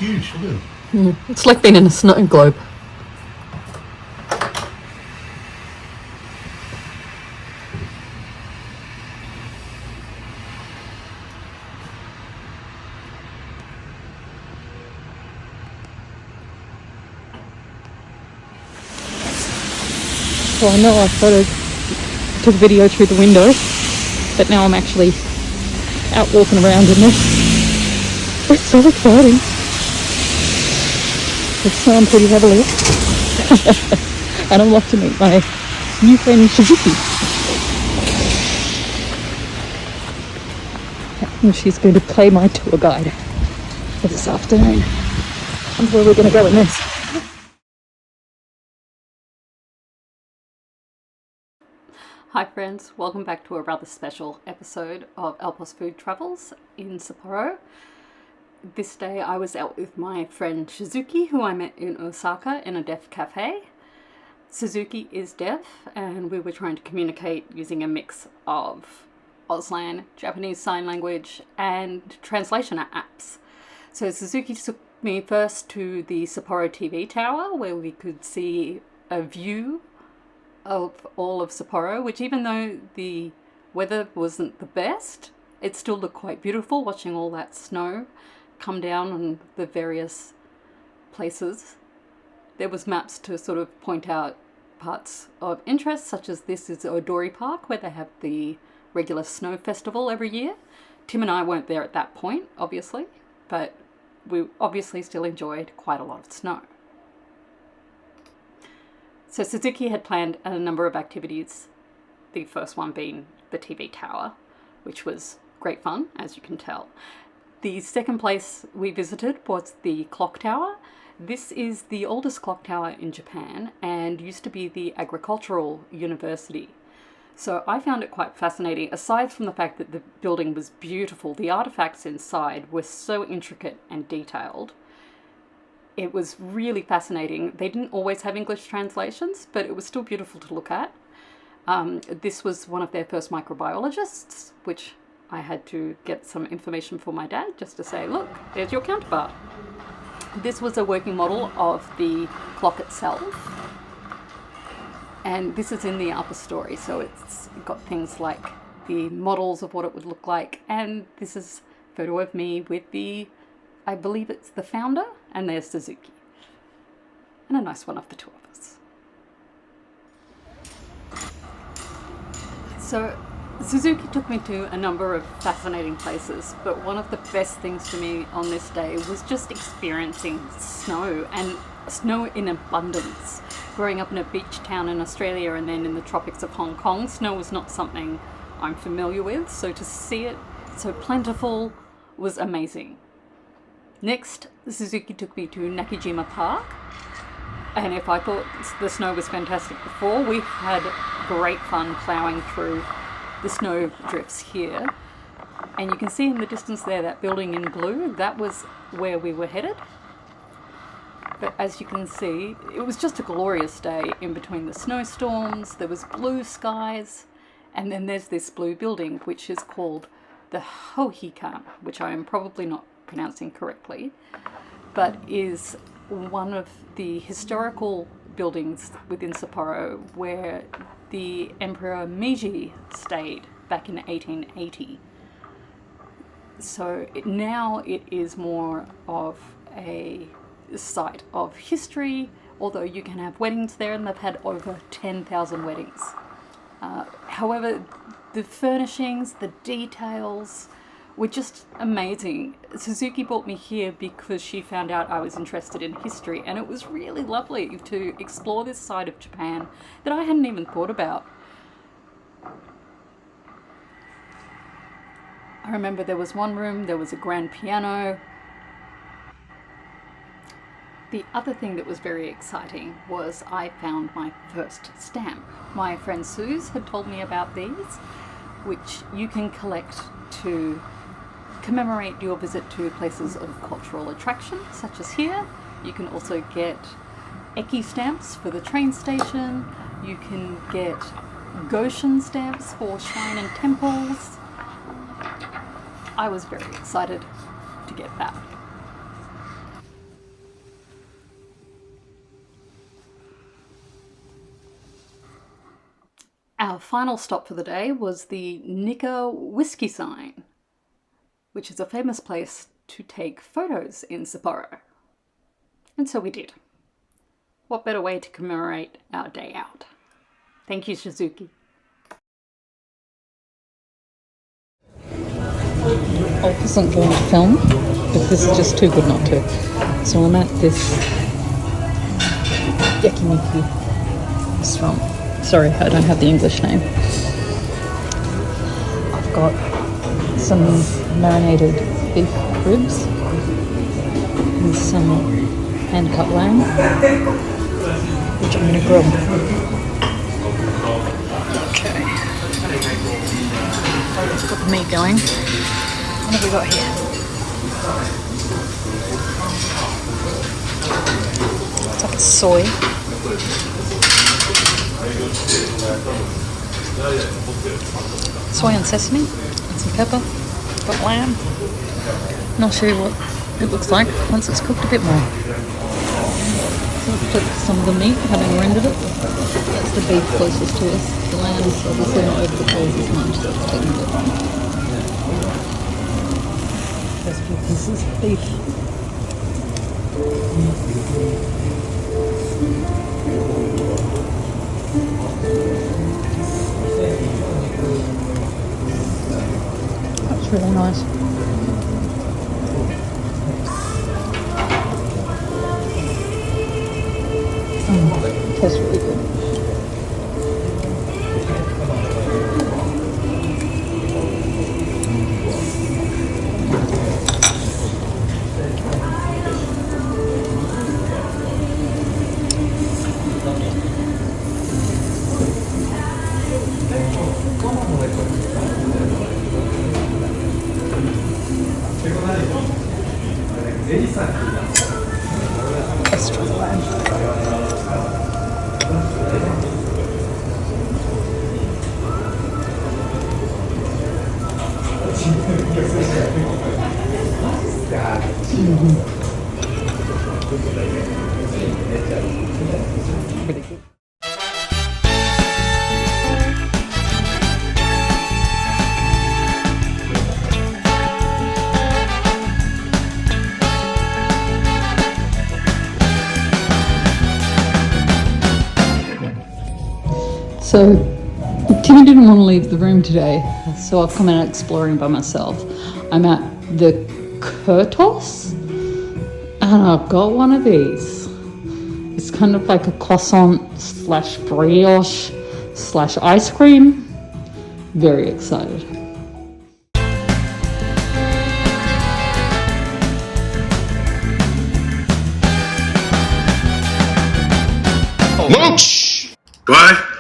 huge, look at it. It's like being in a snow globe. So I know I took a video through the window, but now I'm actually out walking around in this. It's so exciting. It's snowing pretty heavily. And I'm off to meet my new friend Shizuke. And she's going to play my tour guide for this afternoon. And where we're going to go in this. Hi friends, welcome back to a rather special episode of Alpos Food Travels in Sapporo. This day I was out with my friend Shizuke, who I met in Osaka in a deaf cafe. Shizuke is deaf and we were trying to communicate using a mix of Auslan, Japanese Sign Language and translation apps. So Shizuke took me first to the Sapporo TV Tower where we could see a view of all of Sapporo, which even though the weather wasn't the best, it still looked quite beautiful watching all that snow come down on the various places. There was maps to sort of point out parts of interest, such as this is Odori Park where they have the regular snow festival every year. Tim and I weren't there at that point, obviously, but we obviously still enjoyed quite a lot of snow. So Shizuke had planned a number of activities, the first one being the TV Tower, which was great fun, as you can tell. The second place we visited was the Clock Tower. This is the oldest clock tower in Japan and used to be the agricultural university. So I found it quite fascinating. Aside from the fact that the building was beautiful, the artifacts inside were so intricate and detailed. It was really fascinating. They didn't always have English translations, but it was still beautiful to look at. This was one of their first microbiologists, which I had to get some information for my dad just to say, look, there's your counterpart. This was a working model of the clock itself. And this is in the upper story, so it's got things like the models of what it would look like. And this is a photo of me with the, I believe it's the founder, and there's Shizuke. And a nice one of the two of us. So Shizuke took me to a number of fascinating places, but one of the best things for me on this day was just experiencing snow, and snow in abundance. Growing up in a beach town in Australia and then in the tropics of Hong Kong, snow was not something I'm familiar with, so to see it so plentiful was amazing. Next, Shizuke took me to Nakajima Park, and if I thought the snow was fantastic before, we had great fun ploughing through the snow drifts here. And you can see in the distance there that building in blue, that was where we were headed. But as you can see, it was just a glorious day in between the snowstorms. There was blue skies, and then there's this blue building which is called the Hoheikan, which I am probably not pronouncing correctly, but is one of the historical buildings within Sapporo where the Emperor Meiji stayed back in 1880. So now it is more of a site of history, although you can have weddings there, and they've had over 10,000 weddings. However, the furnishings, the details were just amazing. Shizuke brought me here because she found out I was interested in history, and it was really lovely to explore this side of Japan that I hadn't even thought about. I remember there was one room, there was a grand piano. The other thing that was very exciting was I found my first stamp. My friend Suze had told me about these, which you can collect to commemorate your visit to places of cultural attraction, such as here. You can also get eki stamps for the train station. You can get Goshen stamps for shrine and temples. I was very excited to get that. Our final stop for the day was the Nika Whiskey Sign, which is a famous place to take photos in Sapporo. And so we did. What better way to commemorate our day out? Thank you, Shizuke. I wasn't going to film, but this is just too good not to. So I'm at this Yakiniku restaurant. Sorry, I don't have the English name. I've got some marinated beef ribs and some hand-cut lamb, which I'm going to grill. Okay. Let's got the meat going. What have we got here? It's like a soy. Soy and sesame and some pepper. Got lamb. And I'll show you what it looks like once it's cooked a bit more. So I've put some of the meat, having rendered it. That's the beef closest to us. The lamb is obviously not over the coals as much, so it's taking a bit. There's a few pieces of beef. That's really nice. Tastes really good. Extra lamb. Pretty good. So, Timmy didn't want to leave the room today, so I've come out exploring by myself. I'm at the Kurtos, and I've got one of these. It's kind of like a croissant slash brioche slash ice cream. Very excited. Mooch! What?